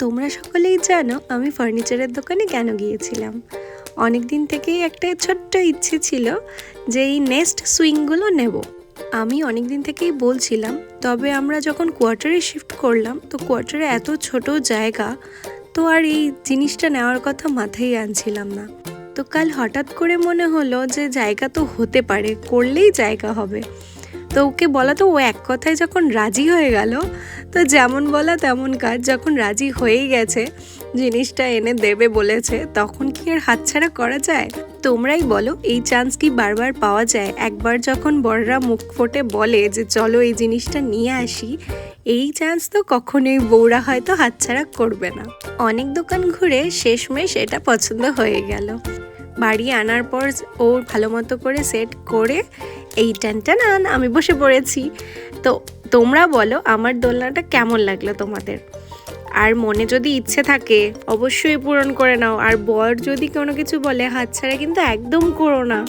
তোমরা সকলেই জানো আমি ফার্নিচারের দোকানে কেন গিয়েছিলাম। অনেক দিন থেকেই একটা ছোট্ট ইচ্ছে ছিল যে এই নেস্ট সুইংগুলো নেব। আমি অনেক দিন থেকেই বলছিলাম, তবে আমরা যখন কোয়ার্টারে শিফট করলাম তো কোয়ার্টারে এত ছোট জায়গা, তো আর এই জিনিসটা নেওয়ার কথা মাথায় আনছিলাম না। তো কাল হঠাৎ করে মনে হলো যে জায়গা তো হতে পারে, করলেই জায়গা হবে। তো ওকে বলা, তো ও এক কথায় যখন রাজি হয়ে গেল, তো যেমন বলা তেমন কাজ। যখন রাজি হয়েই গেছে, জিনিসটা এনে দেবে বলেছে, তখন কি আর হাতছাড়া করা যায়? তোমরাই বলো, এই চান্স কি বারবার পাওয়া যায়? একবার যখন বড়রা মুখ ফুটে বলে যে চলো এই জিনিসটা নিয়ে আসি, এই চান্স তো কখনোই বউরা হয়তো হাতছাড়া করবে না। অনেক দোকান ঘুরে শেষমেশ এটা পছন্দ হয়ে গেল। বাড়ি আনার পর ও ভালো মতো করে সেট করে এই টান আমি বসে পড়েছি। তো তোমরা বলো আমার দোলনাটা কেমন লাগলো তোমাদের? আর মনে যদি ইচ্ছে থাকে অবশ্যই পূরণ করে নাও। আর বর যদি কোনো কিছু বলে হাতছাড়া কিন্তু একদম করো না।